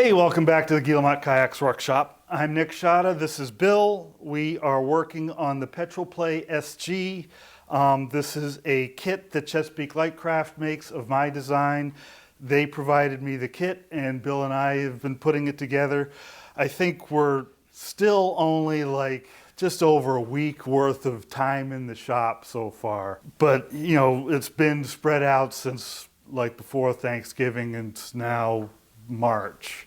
Hey, welcome back to the Guillemot Kayaks Workshop. I'm Nick Schade. This is Bill. We are working on the Petrel Play SG. This is a kit that Chesapeake Lightcraft makes of my design. They provided me the kit and Bill and I have been putting it together. I think we're still only like just over a week worth of time in the shop so far. But you know, it's been spread out since like before Thanksgiving and it's now March.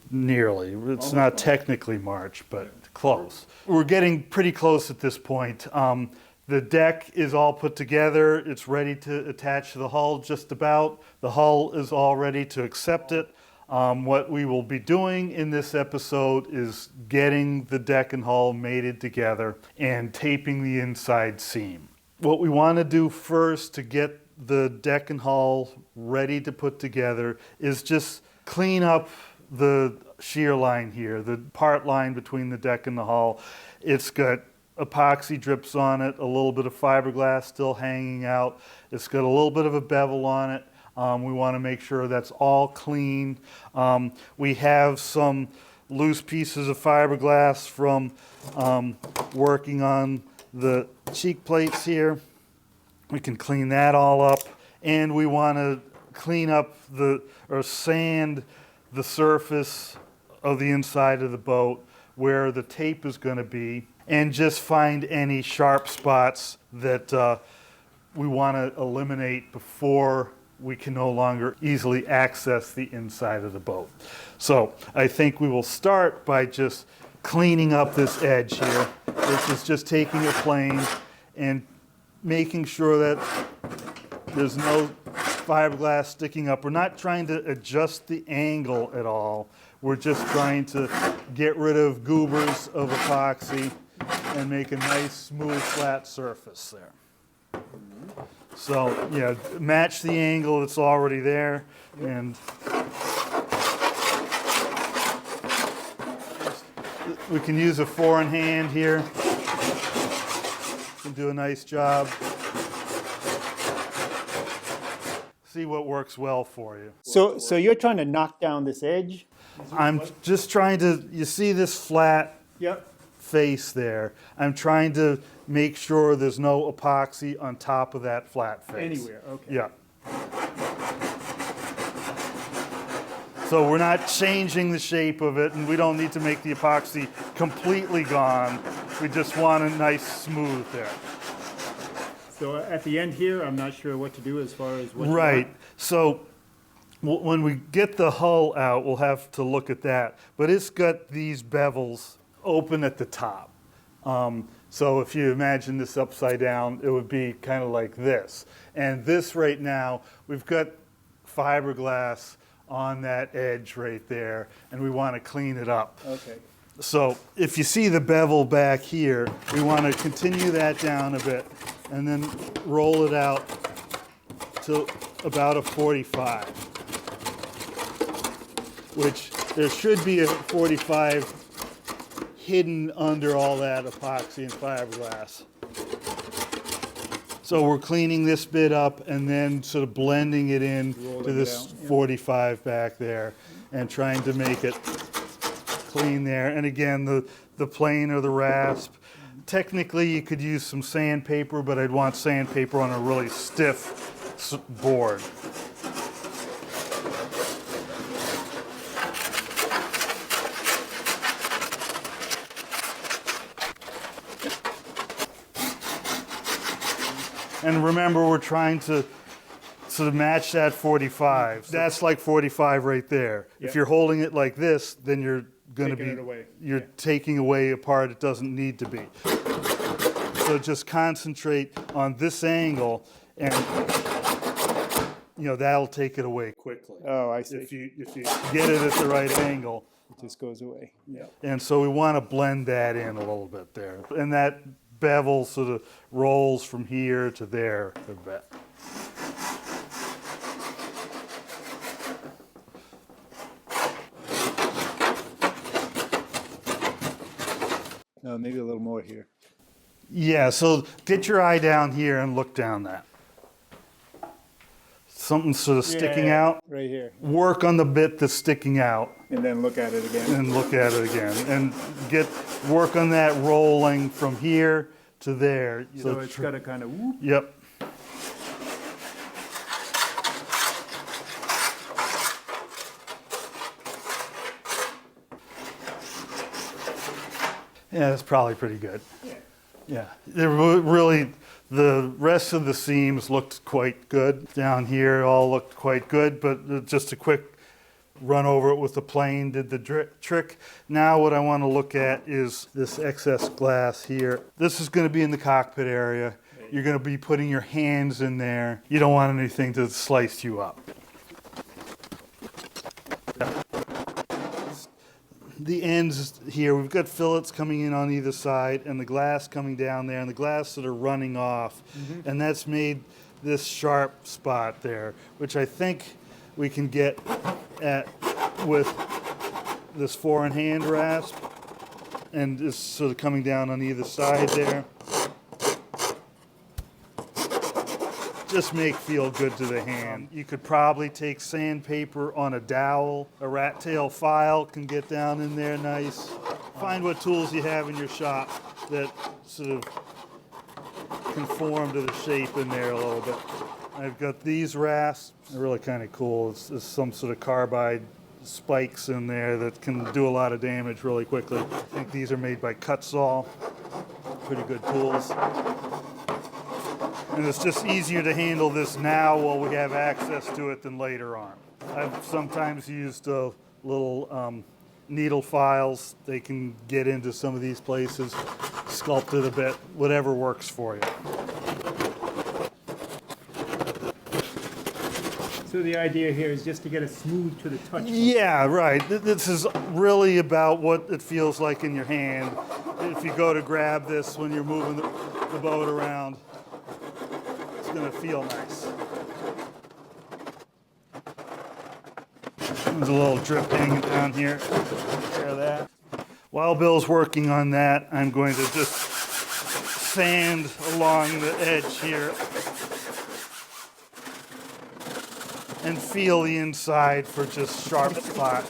Nearly. It's not technically March, but close. We're getting pretty close at this point. The deck is all put together. It's ready to attach to the hull just about. The hull is all ready to accept it. What we will be doing in this episode is getting the deck and hull mated together and taping the inside seam. What we want to do first to get the deck and hull ready to put together is just clean up the shear line here, the part line between the deck and the hull. It's got epoxy drips on it, a little bit of fiberglass still hanging out. It's got a little bit of a bevel on it. We want to make sure that's all clean. We have some loose pieces of fiberglass from working on the cheek plates here. We can clean that all up. And we want to clean up or sand the surface of the inside of the boat where the tape is going to be, and just find any sharp spots that we want to eliminate before we can no longer easily access the inside of the boat. So I think we will start by just cleaning up this edge here. This is just taking a plane and making sure that there's no fiberglass sticking up. We're not trying to adjust the angle at all. We're just trying to get rid of goobers of epoxy and make a nice, smooth, flat surface there. So, yeah, match the angle that's already there. And we can use a 4-in-hand here. Can do a nice job. See what works well for you. So you're trying to knock down this edge? I'm just trying to, you see this flat face there? I'm trying to make sure there's no epoxy on top of that flat face. Anywhere, okay. Yeah. So we're not changing the shape of it, and we don't need to make the epoxy completely gone. We just want a nice smooth there. So at the end here, I'm not sure what to do as far as what Right. So when we get the hull out, we'll have to look at that. But it's got these bevels open at the top. So if you imagine this upside down, it would be kind of like this. And this right now, we've got fiberglass on that edge right there, and we want to clean it up. Okay. So if you see the bevel back here, we want to continue that down a bit and then roll it out to about a 45, which there should be a 45 hidden under all that epoxy and fiberglass. So we're cleaning this bit up and then sort of blending it in to this 45 back there and trying to make it clean there. And again, the plane or the rasp. Technically, you could use some sandpaper, but I'd want sandpaper on a really stiff board. And remember, we're trying to sort of match that 45. That's like 45 right there. If you're holding it like this, then you're going to be taking away a part it doesn't need to be. So just concentrate on this angle, and you know that'll take it away quickly. Oh, I see. If you get it at the right angle, it just goes away. Yeah. And so we want to blend that in a little bit there, and that bevel sort of rolls from here to there a bit. No, maybe a little more here. Yeah, so get your eye down here and look down that. something sort of sticking Yeah, out, right here. work on the bit that's sticking out And then look at it again. and look at it again. And work on that rolling from here to there. So it's got to kind of whoop. Yep. Yeah, that's probably pretty good. Yeah, really, the rest of the seams looked quite good. Down here, all looked quite good, but just a quick run over it with the plane did the trick. Now what I want to look at is this excess glass here. This is going to be in the cockpit area. You're going to be putting your hands in there. You don't want anything to slice you up. The ends here, we've got fillets coming in on either side and the glass coming down there and the glass that are running off. And that's made this sharp spot there, which I think we can get at with this 4-in-hand rasp. And it's sort of coming down on either side there. Just make feel good to the hand. You could probably take sandpaper on a dowel. A rat tail file can get down in there nice. Find what tools you have in your shop that sort of conform to the shape in there a little bit. I've got these rasps. They're really kind of cool. It's some sort of carbide spikes in there that can do a lot of damage really quickly. I think these are made by Cutsaw. Pretty good tools. And it's just easier to handle this now while we have access to it than later on. I've sometimes used little needle files. They can get into some of these places, sculpt it a bit, whatever works for you. So the idea here is just to get it smooth to the touch. Yeah, right. This is really about what it feels like in your hand. If you go to grab this when you're moving the boat around, it's going to feel nice. There's a little drip hanging down here. Take care of that. While Bill's working on that, I'm going to just sand along the edge here and feel the inside for just sharp spot.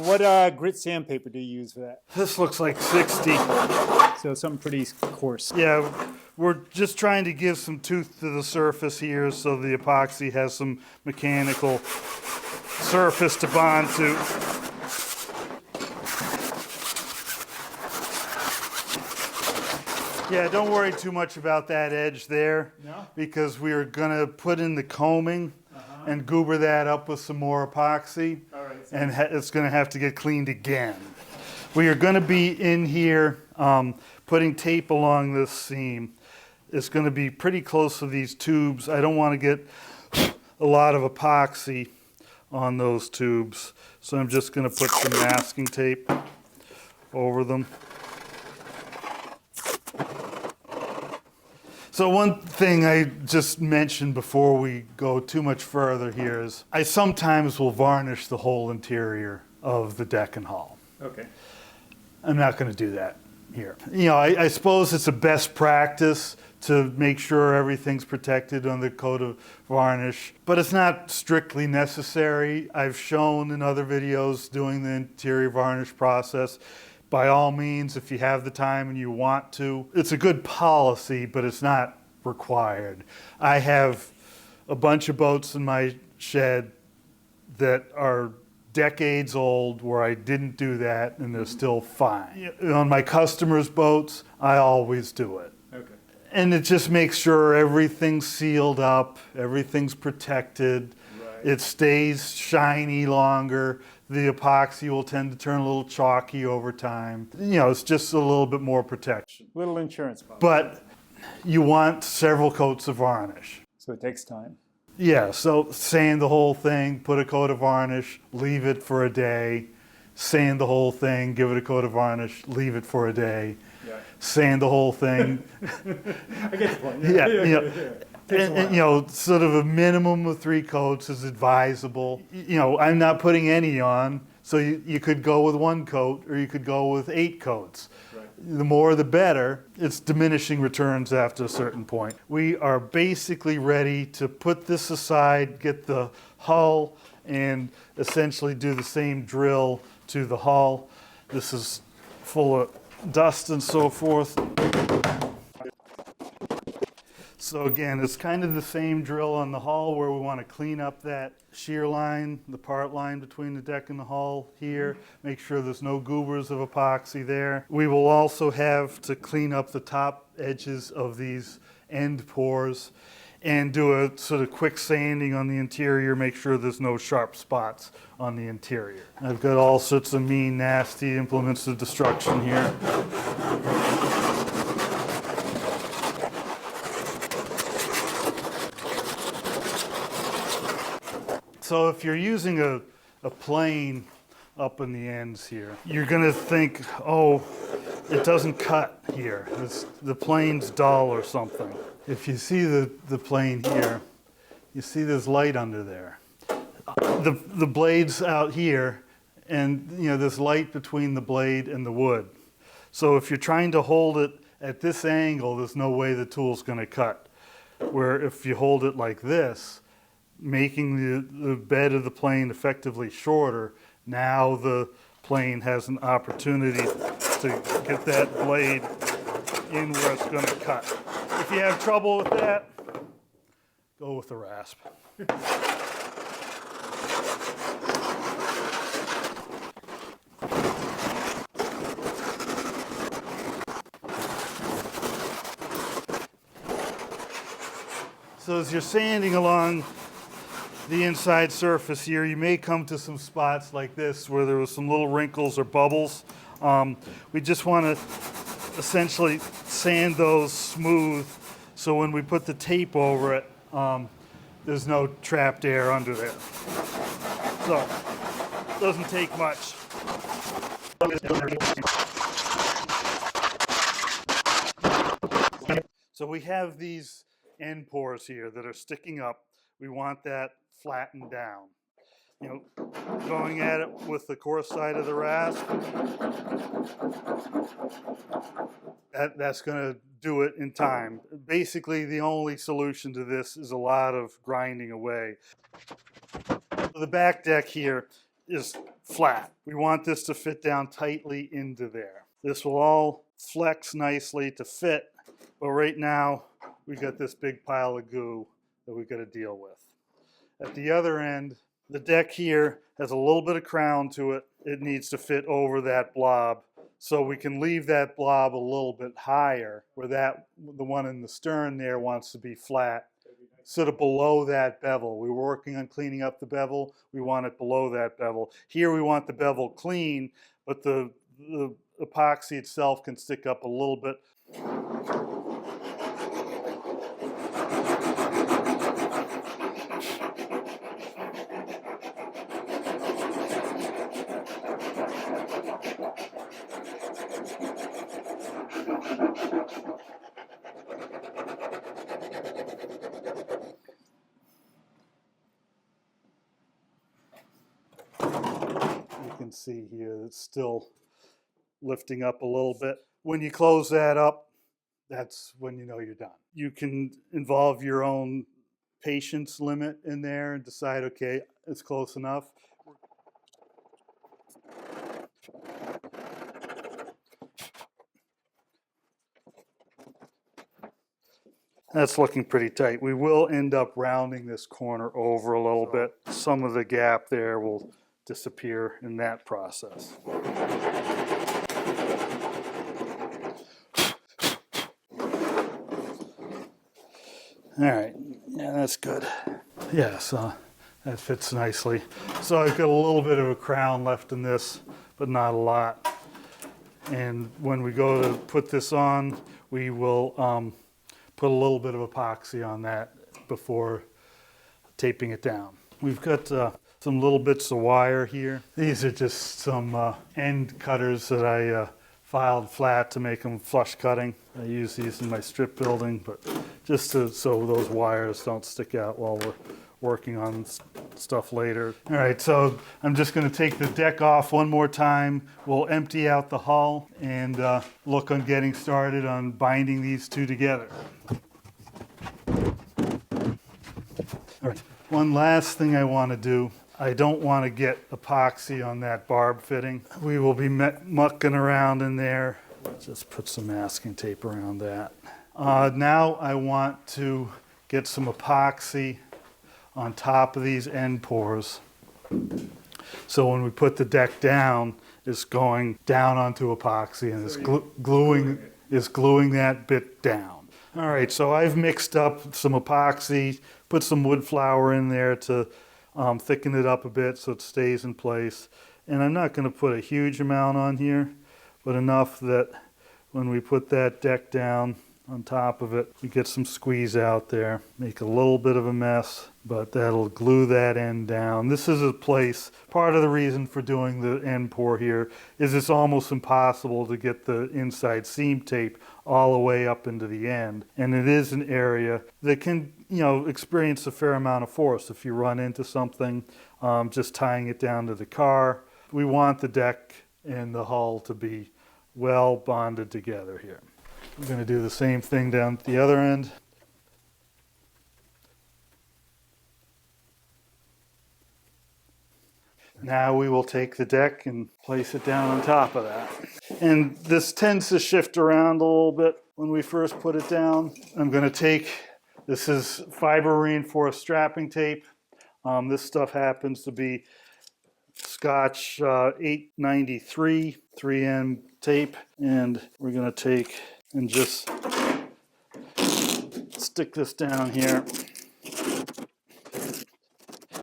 What grit sandpaper do you use for that? This looks like 60. So something pretty coarse. Yeah, we're just trying to give some tooth to the surface here so the epoxy has some mechanical surface to bond to. Yeah, don't worry too much about that edge there. No? Because we are going to put in the combing and goober that up with some more epoxy. All right. And it's going to have to get cleaned again. We are going to be in here putting tape along this seam. It's going to be pretty close to these tubes. I don't want to get a lot of epoxy on those tubes. So I'm just going to put some masking tape over them. So one thing I just mentioned before we go too much further here is I sometimes will varnish the whole interior of the deck and hull. Okay. I'm not going to do that here. You know, I suppose it's a best practice to make sure everything's protected on the coat of varnish, but it's not strictly necessary. I've shown in other videos doing the interior varnish process. By all means, if you have the time and you want to, it's a good policy, but it's not required. I have a bunch of boats in my shed that are decades old where I didn't do that and they're still fine. On my customers' boats, I always do it. Okay. And it just makes sure everything's sealed up, everything's protected, Right. it stays shiny longer. The epoxy will tend to turn a little chalky over time. You know, it's just a little bit more protection. Little insurance policy. But you want several coats of varnish. So it takes time. Yeah, so sand the whole thing, put a coat of varnish, leave it for a day. Sand the whole thing, give it a coat of varnish, leave it for a day. Yeah. Sand the whole thing. I get the point. Yeah, you know, Takes a while. and, you know, sort of a minimum of 3 coats is advisable. You know, I'm not putting any on, So you could go with 1 coat or you could go with 8 coats. Right. The more the better. It's diminishing returns after a certain point. We are basically ready to put this aside, get the hull, and essentially do the same drill to the hull. This is full of dust and so forth. So again, it's kind of the same drill on the hull where we want to clean up that shear line, the part line between the deck and the hull here, make sure there's no goobers of epoxy there. We will also have to clean up the top edges of these end pores and do a sort of quick sanding on the interior, make sure there's no sharp spots on the interior. I've got all sorts of mean, nasty implements of destruction here. So if you're using a plane up in the ends here, you're gonna think, oh, it doesn't cut here. The plane's dull or something. If you see the plane here, you see there's light under there. The blade's out here, and there's light between the blade and the wood. So if you're trying to hold it at this angle, there's no way the tool's gonna cut. Where if you hold it like this, making the bed of the plane effectively shorter, now the plane has an opportunity to get that blade in where it's going to cut. If you have trouble with that, go with the rasp. So as you're sanding along the inside surface here, you may come to some spots like this where there was some little wrinkles or bubbles. We just want to essentially sand those smooth so when we put the tape over it, there's no trapped air under there. So it doesn't take much. So we have these end pores here that are sticking up. We want that flattened down. Going at it with the coarse side of the rasp, that's going to do it in time. Basically, the only solution to this is a lot of grinding away. The back deck here is flat. We want this to fit down tightly into there. This will all flex nicely to fit, but right now we got this big pile of goo that we've got to deal with. At the other end, the deck here has a little bit of crown to it. It needs to fit over that blob. So we can leave that blob a little bit higher where the one in the stern there wants to be flat, sort of below that bevel. We were working on cleaning up the bevel. We want it below that bevel. Here we want the bevel clean, but the epoxy itself can stick up a little bit. You can see here it's still lifting up a little bit. When you close that up, that's when you know you're done. You can involve your own patience limit in there and decide, okay, it's close enough. That's looking pretty tight. We will end up rounding this corner over a little bit. Some of the gap there will disappear in that process. All right, yeah, that's good. Yeah, so that fits nicely. So I've got a little bit of a crown left in this, but not a lot. And when we go to put this on, we will put a little bit of epoxy on that before taping it down. We've got some little bits of wire here. These are just some end cutters that I filed flat to make them flush cutting. I use these in my strip building, but just so those wires don't stick out while we're working on stuff later. All right, so I'm just going to take the deck off one more time. We'll empty out the hull and look on getting started on binding these two together. All right, one last thing I want to do. I don't want to get epoxy on that barb fitting. We will be mucking around in there. Just put some masking tape around that. Now I want to get some epoxy on top of these end pores. So when we put the deck down, it's going down onto epoxy and it's gluing that bit down. All right, so I've mixed up some epoxy, put some wood flour in there to thicken it up a bit so it stays in place. And I'm not going to put a huge amount on here, but enough that when we put that deck down on top of it, we get some squeeze out there, make a little bit of a mess, but that'll glue that end down. This is a place, part of the reason for doing the end pour here is it's almost impossible to get the inside seam tape all the way up into the end. And it is an area that can, experience a fair amount of force if you run into something, just tying it down to the car. We want the deck and the hull to be well bonded together here. We're going to do the same thing down at the other end. Now we will take the deck and place it down on top of that. And this tends to shift around a little bit when we first put it down. I'm going to take, this is fiber reinforced strapping tape. This stuff happens to be Scotch 893 3M tape. And we're going to take and just stick this down here.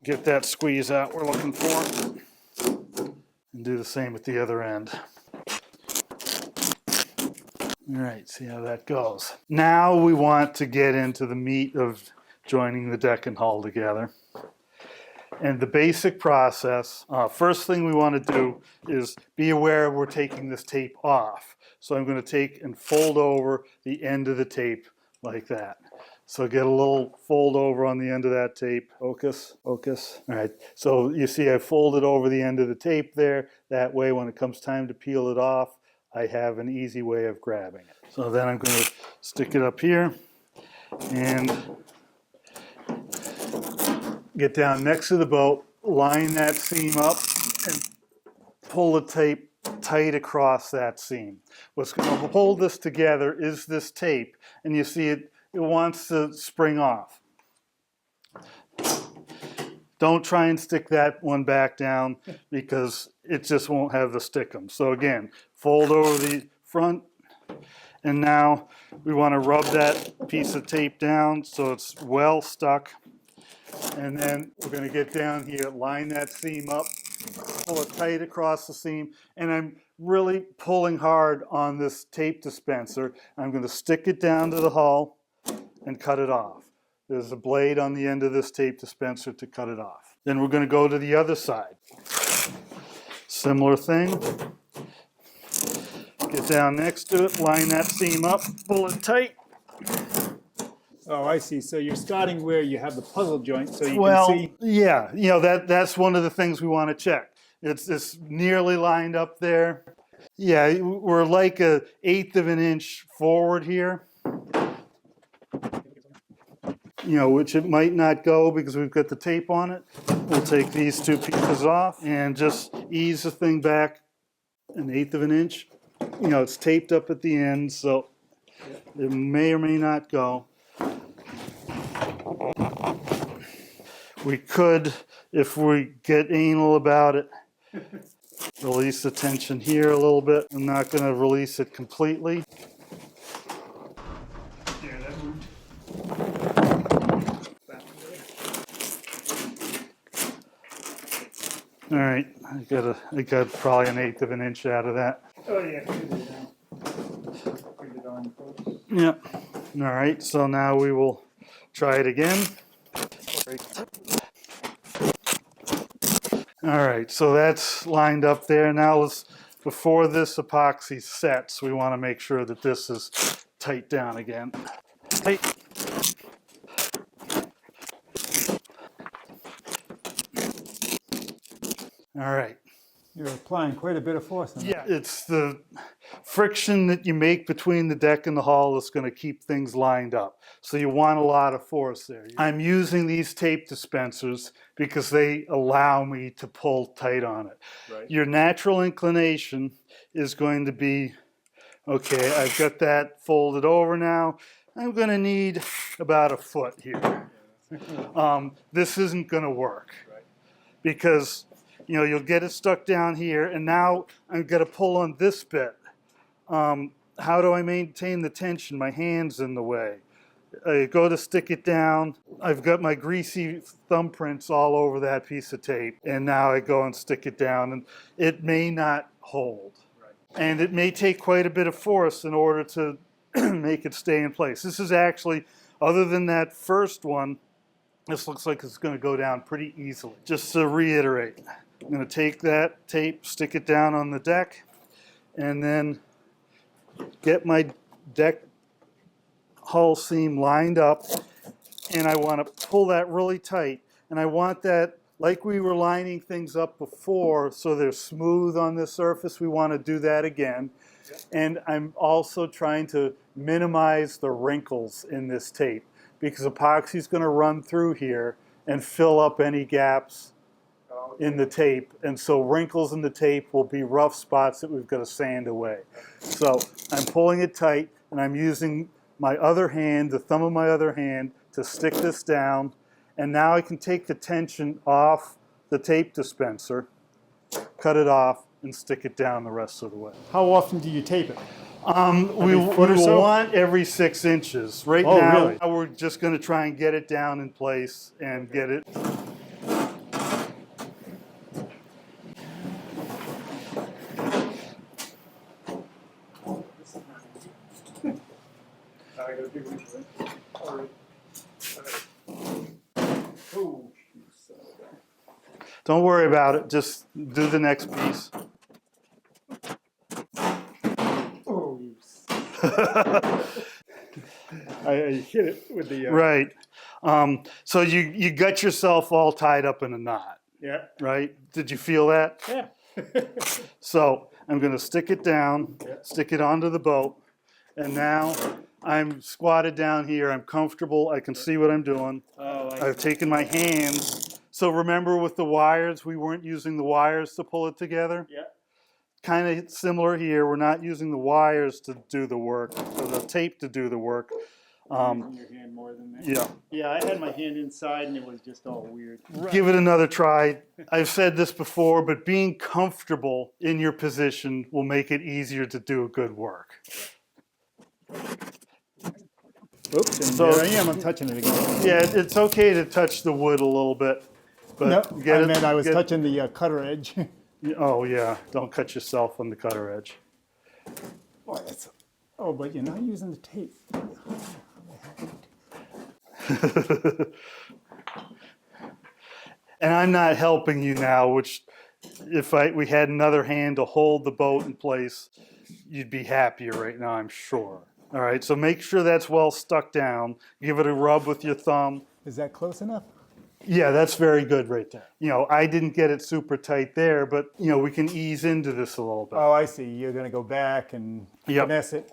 Get that squeeze out we're looking for. And do the same at the other end. All right, see how that goes. Now we want to get into the meat of joining the deck and hull together. And the basic process, first thing we want to do is be aware we're taking this tape off. So I'm going to take and fold over the end of the tape like that. So get a little fold over on the end of that tape. Focus, focus. All right, so you see I folded over the end of the tape there. That way when it comes time to peel it off, I have an easy way of grabbing it. So then I'm going to stick it up here and get down next to the boat, line that seam up, and pull the tape tight across that seam. What's going to hold this together is this tape, and you see it wants to spring off. Don't try and stick that one back down because it just won't have the stickum. So again, fold over the front, and now we want to rub that piece of tape down so it's well stuck. And then we're going to get down here, line that seam up, pull it tight across the seam, and I'm really pulling hard on this tape dispenser. I'm going to stick it down to the hull and cut it off. There's a blade on the end of this tape dispenser to cut it off. Then we're going to go to the other side. Similar thing. Get down next to it, line that seam up, pull it tight. Oh, I see. So you're starting where you have the puzzle joint so you can see. Yeah, that's one of the things we want to check. It's nearly lined up there. Yeah, we're like 1/8 of an inch forward here. Which it might not go because we've got the tape on it. We'll take these two pieces off and just ease the thing back 1/8 of an inch. It's taped up at the end, so it may or may not go. We could, if we get anal about it, release the tension here a little bit. I'm not going to release it completely. Yeah, that moved. All right, I got probably 1/8 of an inch out of that. Oh yeah, put it down. Put it on first. Yeah. All right, so now we will try it again. All right, so that's lined up there. Now before this epoxy sets, we want to make sure that this is tight down again. Tight. All right. You're applying quite a bit of force on that. Yeah, it's the friction that you make between the deck and the hull that's going to keep things lined up. So you want a lot of force there. I'm using these tape dispensers because they allow me to pull tight on it. Right. Your natural inclination is going to be, okay, I've got that folded over now. I'm going to need about a foot here. This isn't going to work because you'll get it stuck down here, and now I'm going to pull on this bit. How do I maintain the tension? My hand's in the way. I go to stick it down. I've got my greasy thumbprints all over that piece of tape, and now I go and stick it down, and it may not hold. And it may take quite a bit of force in order to make it stay in place. This is actually, other than that first one, this looks like it's going to go down pretty easily. Just to reiterate, I'm going to take that tape, stick it down on the deck, and then get my deck hull seam lined up, and I want to pull that really tight. And I want that, like we were lining things up before, so they're smooth on the surface. We want to do that again. And I'm also trying to minimize the wrinkles in this tape, because epoxy is going to run through here and fill up any gaps in the tape, and so wrinkles in the tape will be rough spots that we've got to sand away. So I'm pulling it tight, and I'm using my other hand, the thumb of my other hand, to stick this down, and now I can take the tension off the tape dispenser, cut it off, and stick it down the rest of the way. How often do you tape it? We will want every 6 inches. Right now, really? we're just going to try and get it down in place and get it. Don't worry about it. Just do the next piece. Oh, I hit it with the... Right. So you got yourself all tied up in a knot. Yeah. Right? Did you feel that? Yeah. So I'm going to stick it down, stick it onto the boat, and now I'm squatted down here. I'm comfortable. I can see what I'm doing. I've taken my hands. So remember with the wires, we weren't using the wires to pull it together? Yeah. Kind of similar here. We're not using the wires to do the work, or the tape to do the work. Using your hand more than that. Yeah. Yeah, I had my hand inside and it was just all weird. Give it another try. I've said this before, but being comfortable in your position will make it easier to do good work. Oops, and So- there I am. I'm touching it again. Yeah, it's okay to touch the wood a little bit. But No, get I it- meant I was get- touching the cutter edge. Oh yeah, don't cut yourself on the cutter edge. Boy, that's... Oh, but you're not using the tape. And I'm not helping you now, which if we had another hand to hold the boat in place, you'd be happier right now, I'm sure. All right, so make sure that's well stuck down. Give it a rub with your thumb. Is that close enough? Yeah, that's very good right there. I didn't get it super tight there, but we can ease into this a little bit. Oh, I see. You're going to go back and Yep. finesse it.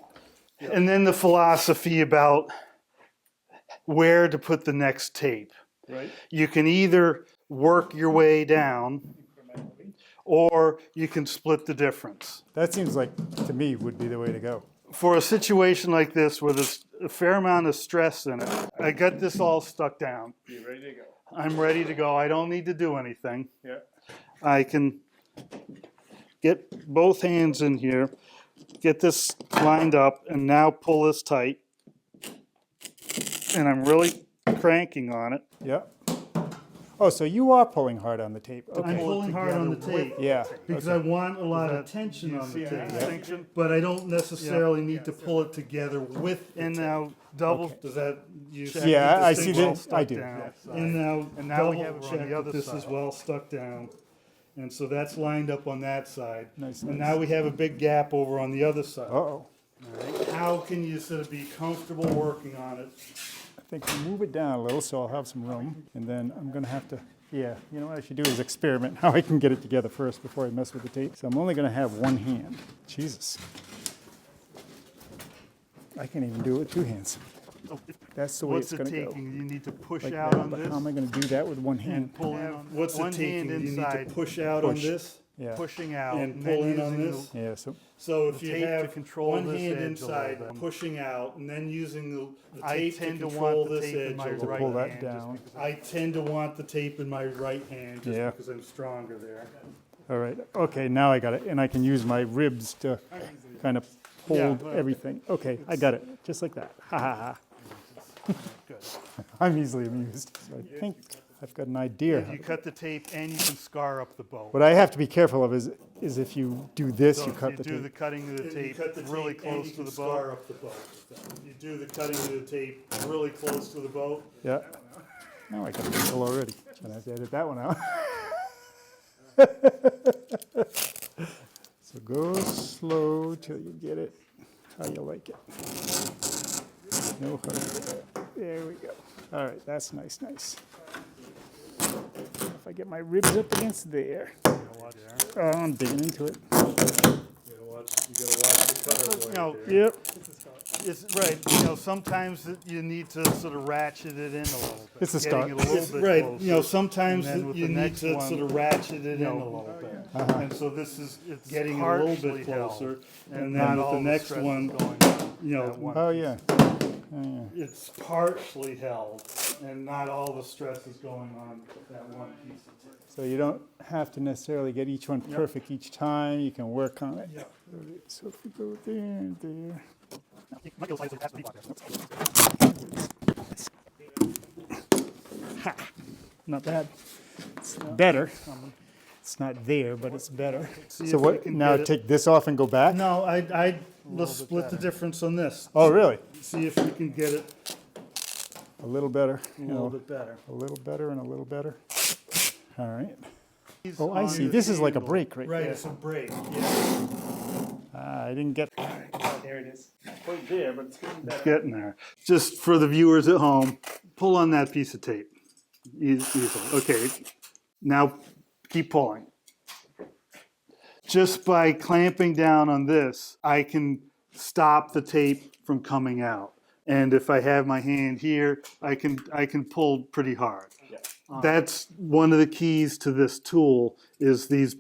And then the philosophy about where to put the next tape. Right. You can either work your way down, or you can split the difference. That seems like, to me, would be the way to go. For a situation like this where there's a fair amount of stress in it, I got this all stuck down. You ready to go? I'm ready to go. I don't need to do anything. Yeah. I can get both hands in here, get this lined up, and now pull this tight. And I'm really cranking on it. Yeah. Oh, so you are pulling hard on the tape. Okay. I'm pulling hard on the tape. Yeah. Because okay. I want a lot of tension on the tape. distinction? But I don't necessarily need to pull it together with. And now double. Okay. Does that you? check Yeah, that I this see thing's well that. stuck I do. down? Yeah. And now we double have check on the other. this This is side. well stuck down. And so that's lined up on that side. Nice, And nice. now we have a big gap over on the other side. Uh-oh. All right. How can you sort of be comfortable working on it? I think move it down a little so I'll have some room. And then I'm going to have to Yeah, you know what I should do is experiment how I can get it together first before I mess with the tape. So I'm only going to have one hand. Jesus. I can't even do it with two hands. That's the way What's it's it going to go. taking? You need to push Like out that, on but this. how am I going to do that with one hand? And pull in on What's one it taking? hand You need inside, to push out on this. Yeah. pushing out, and then pull in on using this. the- Yeah, so So if The you tape to have control one this hand edge a inside little bit. pushing out, and then using the I tape to tend to control want the this tape in edge my a little right pull bit. that hand. down. Just I tend to want the tape in my right hand just Yeah. because I'm stronger there. all right. Okay, now I got it. And I can use my ribs to kind of hold well, everything. Okay, I got it. Just like that. Ha ha ha. good. I'm easily amused. So I think I've got an idea. You cut the tape and you can scar up the boat. What I have to be careful of is if you do this, So you if cut you the do the tape. cutting of the You tape cut the really tape and close you to can the scar boat. up the boat. You do the cutting of the tape really close to the boat. Yeah. Now I got the wrinkle already. Gonna have to edit that one out. So go slow till you get it how you like it. No hurry. There we go. All right, that's nice. If I get my ribs up against there. Oh, I'm digging into it. You gotta watch the cutter blade You know, there. Yep. it's right. You know, sometimes you need to sort of ratchet it in a little bit. It's a getting start. it a little It's bit right, closer. you know, sometimes And then with you the need next to one, sort of ratchet it in know, a little bit. And so this is it's Getting a little partially bit held, closer, and and not then with all the next stress is one, going on you know, that one Oh, piece. yeah. it's partially held, and not all the stress is going on that one piece of tape. So you don't have to necessarily get each one perfect each time. You can work on it. Yep. So if we go there and there. Ha! Not bad. It's better. It's not there, but it's better. See So if we what? can Now get it- take this off and go back. No, let's split the difference on this. Oh, really? See if we can get it A little better. a You little know, bit better. a little better and a little better. All right. He's Oh, I on see. the This is like a angle. break right Right, there. it's a break, yeah. Ah, I didn't get. There it is. Right there, but it's getting better. Getting there. Just for the viewers at home, pull on that piece of tape. Easily. Okay. Now keep pulling. Just by clamping down on this, I can stop the tape from coming out. And if I have my hand here, I can pull pretty hard. That's one of the keys to this tool is this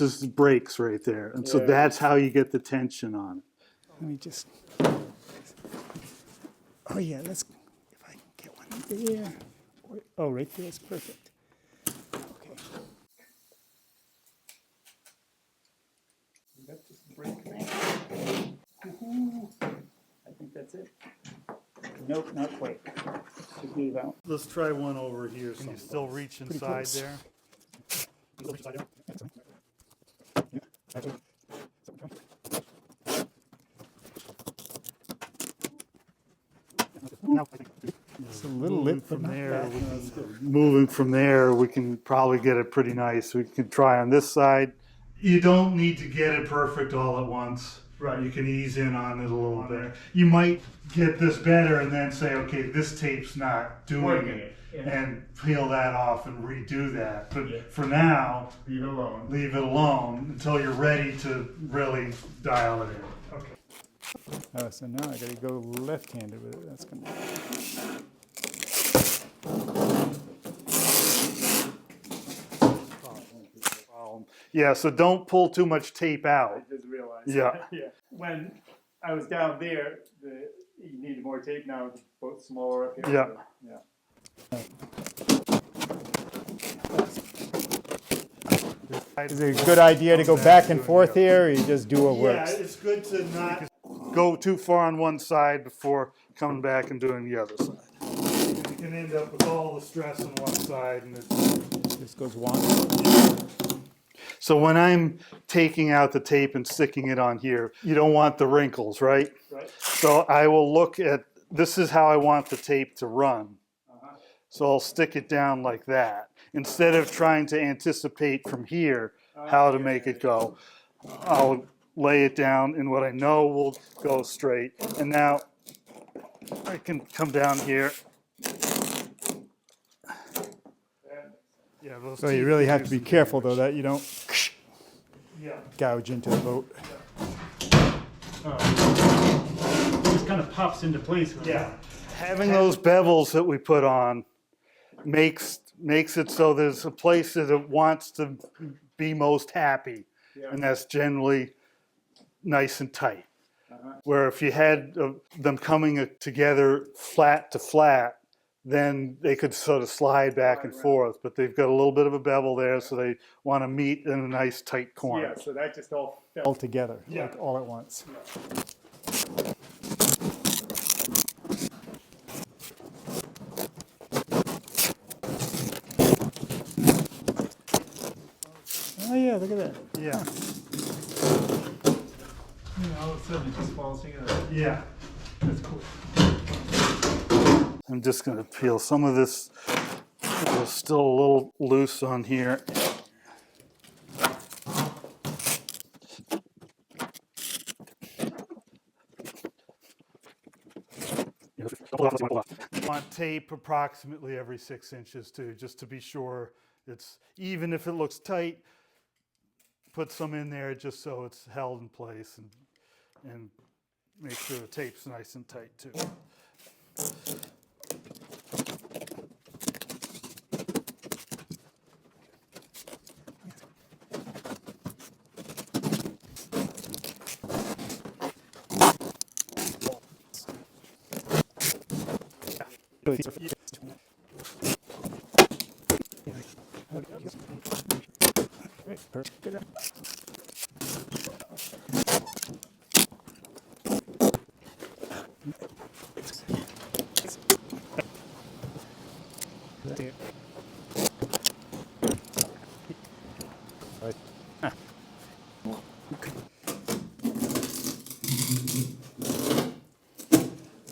is the brakes right there. And so Yeah. that's how you get the tension on it. Let me just. Oh yeah, let's. If I can get one there. Oh, right there is perfect. Okay. That's just a break. I think that's it. Nope, not quite. Just move out. Let's try one over here. Can you still reach inside close. there? It's a little lip From from there, there. moving from there, we can probably get it pretty nice. We can try on this side. You don't need to get it perfect all at once. Right. You can ease in on it a little bit. You might get this better and then say, okay, this tape's not doing it. And peel that off and redo that. But for now, Leave it alone. leave it alone until you're ready to really dial it in. Okay. Oh, so now I gotta go left-handed with it. That's gonna. Yeah, so don't pull too much tape out. Just realized. Yeah. Yeah. When I was down there, you needed more tape. Now it's both smaller up here. Yeah. Yeah. Is it a good idea to go back and forth here, or you just do what Yeah, works? it's good to not. Go too far on one side before coming back and doing the other side. You can end up with all the stress on one side, and it's Just goes one. So when I'm taking out the tape and sticking it on here, you don't want the wrinkles, right? Right. So I will look at, this is how I want the tape to run. So I'll stick it down like that. Instead of trying to anticipate from here how to make it go, I'll lay it down in what I know will go straight. And now I can come down here. Yeah, those So you teeth really can have do to be some careful though damage. that you don't Yeah. gouge into the boat. It just kind of pops into place. Yeah. Having those bevels that we put on makes it so there's a place that it wants to be most happy, and that's generally nice and tight. Where if you had them coming together flat to flat, then they could sort of slide back and forth. But they've got a little bit of a bevel there, so they want to meet in a nice tight corner. Yeah, so that just all fell together, Yeah. like all at once. Oh yeah, look at that. Yeah. All of a sudden it just falls together. Yeah. That's cool. I'm just going to peel some of this. It's still a little loose on here. Want tape approximately every 6 inches too, just to be sure it's, even if it looks tight, put some in there just so it's held in place, and make sure the tape's nice and tight too.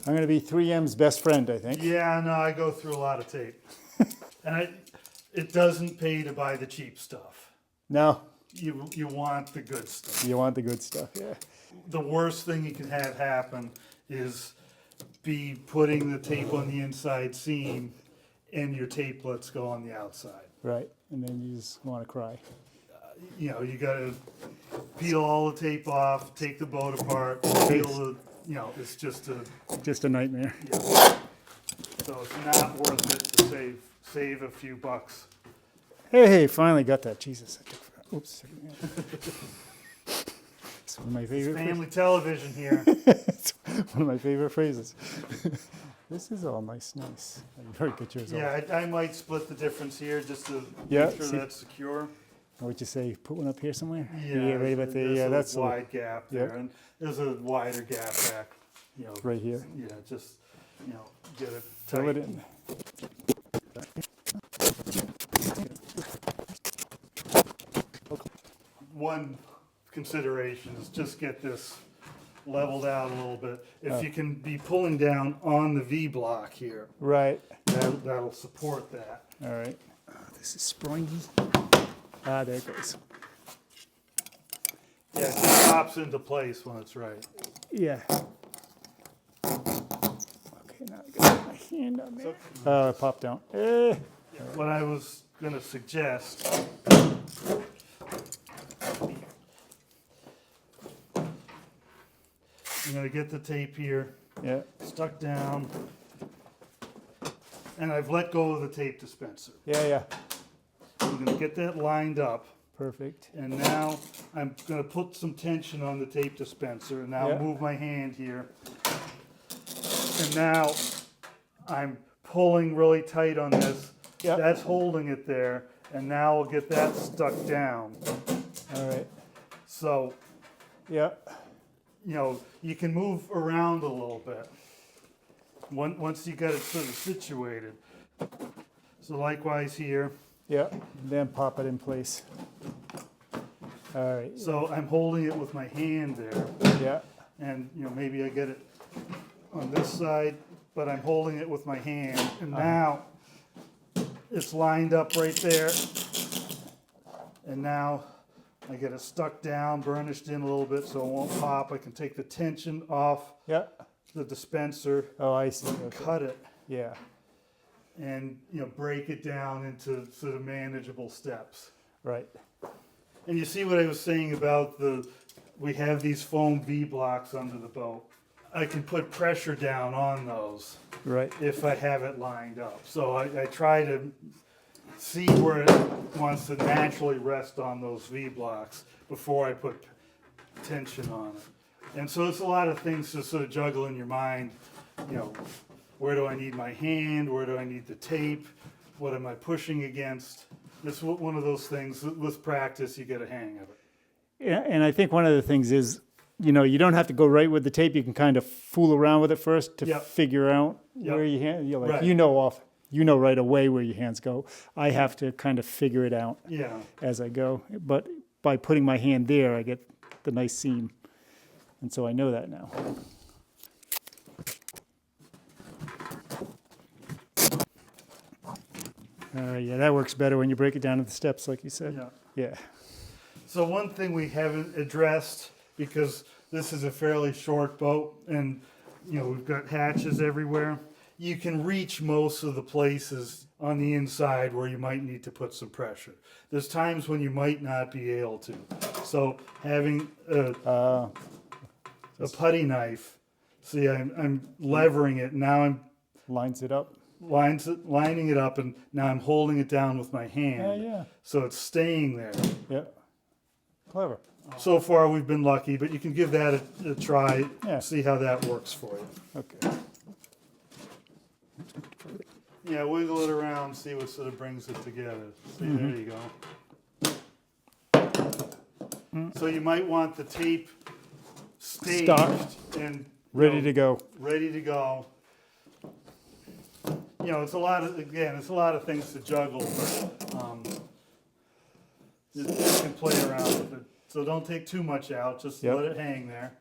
I'm going to be 3M's best friend, I think. Yeah, no, I go through a lot of tape. And it doesn't pay to buy the cheap stuff. No, You want the good stuff. you want the good stuff, yeah. The worst thing you can have happen is be putting the tape on the inside seam and your tapelets go on the outside. Right, and then you just want to cry. You know, you gotta peel all the tape off, take the boat apart, peel the, you know, it's just Just a nightmare. so it's not worth it to save a few bucks. Hey, finally got that. Jesus, I took oops. It's one of my favorite. Family television here. It's one of my favorite phrases. This is all nice. You already got yours off. Yeah, I might split the difference here just to Yeah, make sure see. that's secure. What'd you say? Put one up here somewhere? Yeah, right about there. there's Yeah, a that's wide gap there, yeah. and there's a wider gap back. You know, right here. yeah, just get it Fill tight. it in. One consideration is just get this leveled out a little bit. If you can be pulling down on the V block here, Right. that'll support that. All right. This is springy. Ah, there it goes. Yeah, it just pops into place when it's right. Yeah. Okay, now I got my hand on there. Oh, it popped down. What I was going to suggest, I'm going to get the tape here Yeah. stuck down, and I've let go of the tape dispenser. Yeah. I'm going to get that lined up, Perfect. and now I'm going to put some tension on the tape dispenser, and now Yeah. move my hand here, and now I'm pulling really tight on this. Yeah. That's holding it there, and now I'll get that stuck down. All right. So, Yeah. you can move around a little bit once you got it sort of situated. So likewise here. Yeah. Then pop it in place. All right. So I'm holding it with my hand there, Yeah. and maybe I get it on this side, but I'm holding it with my hand, and now it's lined up right there. And now I get it stuck down, burnished in a little bit so it won't pop. I can take the tension off Yeah. the dispenser, Oh, I see. Okay. cut it, Yeah. and break it down into sort of manageable steps. Right. And you see what I was saying about we have these foam V blocks under the boat. I can put pressure down on those Right. if I have it lined up. So I try to see where it wants to naturally rest on those V blocks before I put tension on it. And so it's a lot of things to sort of juggle in your mind. Where do I need my hand? Where do I need the tape? What am I pushing against? It's one of those things, with practice, you get a hang of it. Yeah, and I think one of the things is, you don't have to go right with the tape. You can kind of fool around with it first to Yep. figure out Yep. where your hand. You're like, Right. you know right away where your hands go. I have to kind of figure it out Yeah, as I go. But by putting my hand there, I get the nice seam, and so I know that now. Yeah, that works better when you break it down to the steps, like you said. yeah. Yeah. So one thing we haven't addressed, because this is a fairly short boat and we've got hatches everywhere, you can reach most of the places on the inside where you might need to put some pressure. There's times when you might not be able to. So having a putty knife, see, I'm levering it, now I'm Lines it up. lining it up, and now I'm holding it down with my hand. Yeah. So it's staying there. Yeah. Clever. So far, we've been lucky, but you can give that a try, Yeah. see how that works for you. Okay. Yeah, wiggle it around, see what sort of brings it together. See, there you go. So you might want the tape staged Stocked. and Ready to go. ready to go. It's a lot of things to juggle, but you can play around with it. So don't take too much out, just Yep. let it hang there.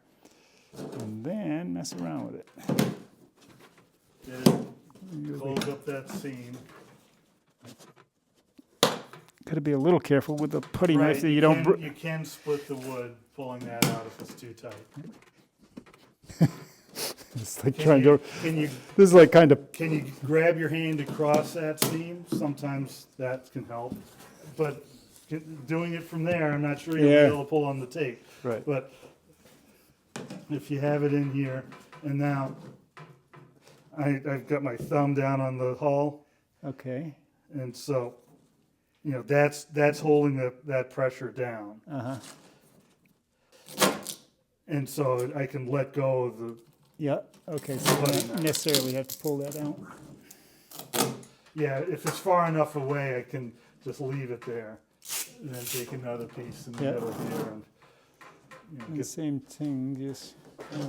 And then mess around with it. Get it, close up that seam. Got to be a little careful with the putty Right, knife that you don't. you can split the wood pulling that out if it's too tight. It's like Can trying you, to. can you This is like kind of. can you grab your hand across that seam? Sometimes that can help, but doing it from there, I'm not sure you'll Yeah. be able to pull on the tape. Right. But if you have it in here, and now I've got my thumb down on the hull, Okay. and so that's holding that pressure down. And so I can let go of the, Yeah. Okay. So you don't necessarily have to pull that out. yeah, if it's far enough away, I can just leave it there. And then take another piece in the Yeah. middle here and And the same thing, just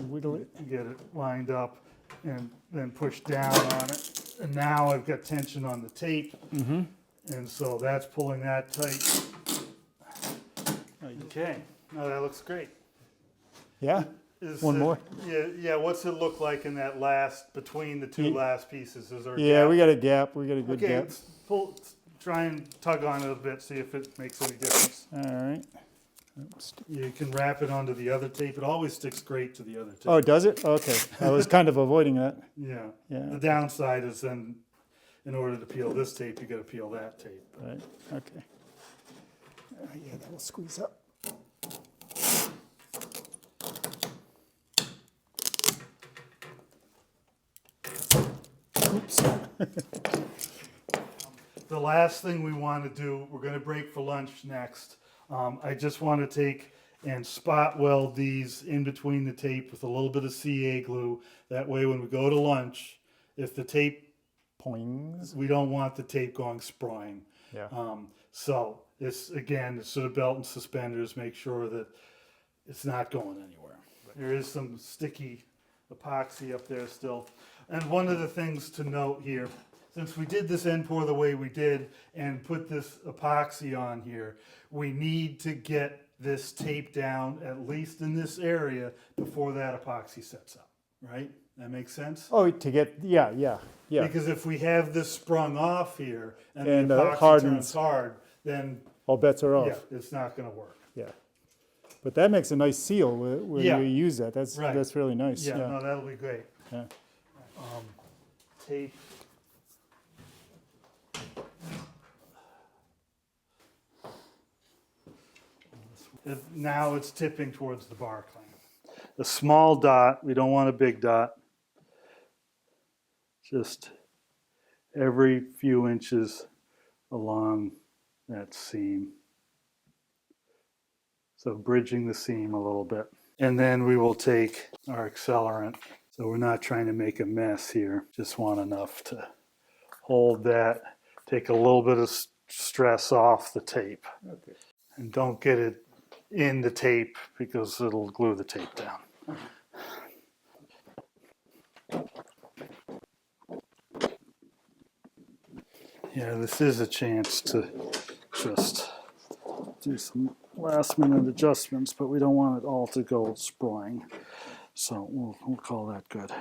wiggle it. get it lined up and then push down on it. And now I've got tension on the tape. And so that's pulling that tight. Okay, now that looks great. Yeah. One more? Yeah, what's it look like in that between the two last pieces? Is there a Yeah, gap? we got a gap. We got a good Okay, gap. let's try and tug on it a bit, see if it makes any difference. All right. Oops. You can wrap it onto the other tape. It always sticks great to the other tape. Oh, does it? Okay. I was kind of avoiding that. Yeah. Yeah. The downside is then, in order to peel this tape, you got to peel that tape. Right. Okay. Yeah, that will squeeze up. Oops. The last thing we want to do, we're going to break for lunch next. I just want to take and spot weld these in between the tape with a little bit of CA glue. That way when we go to lunch, if the tape, Poings. we don't want the tape going sprawling. Yeah. So it's, again, it's sort of belt and suspenders, make sure that it's not going anywhere. There is some sticky epoxy up there still. And one of the things to note here, since we did this end pour the way we did and put this epoxy on here, we need to get this tape down, at least in this area, before that epoxy sets up, right? That makes sense? Oh, to get, yeah. Because if we have this sprung off here and And, the epoxy hardens. turns hard, then All bets are off. yeah, it's not going to work. Yeah. But that makes a nice seal when Yeah. you use that. That's Right. that's really nice. Yeah, no, that'll be great. Yeah. Tape. Now it's tipping towards the bar clamp. A small dot, we don't want a big dot. Just every few inches along that seam. So bridging the seam a little bit. And then we will take our accelerant. So we're not trying to make a mess here. Just want enough to hold that, take a little bit of stress off the tape. Okay. And don't get it in the tape because it'll glue the tape down. Yeah, this is a chance to just do some last minute adjustments, but we don't want it all to go sprawling. So we'll call that good.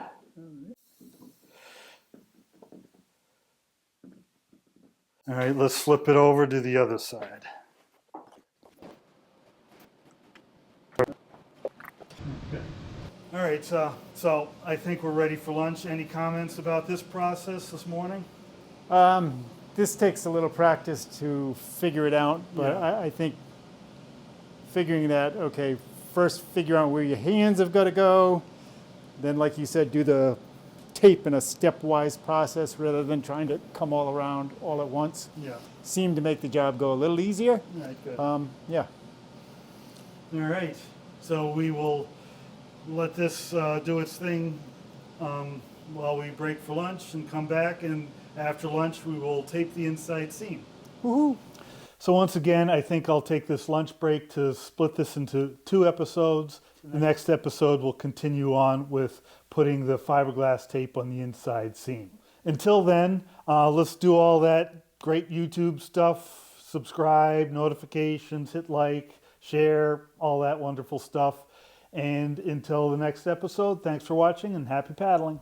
All right, let's flip it over to the other side. All right, so I think we're ready for lunch. Any comments about this process this morning? This takes a little practice to figure it out, but Yeah. I think figuring that, okay, first figure out where your hands have got to go, then like you said, do the tape in a stepwise process rather than trying to come all around all at once. Yeah. Seemed to make the job go a little easier. All right, good. Yeah. All right, so we will let this do its thing while we break for lunch and come back, and after lunch we will tape the inside seam. Woohoo! So once again, I think I'll take this lunch break to split this into 2 episodes. The next episode will continue on with putting the fiberglass tape on the inside seam. Until then, let's do all that great YouTube stuff, subscribe, notifications, hit like, share, all that wonderful stuff. And until the next episode, thanks for watching and happy paddling.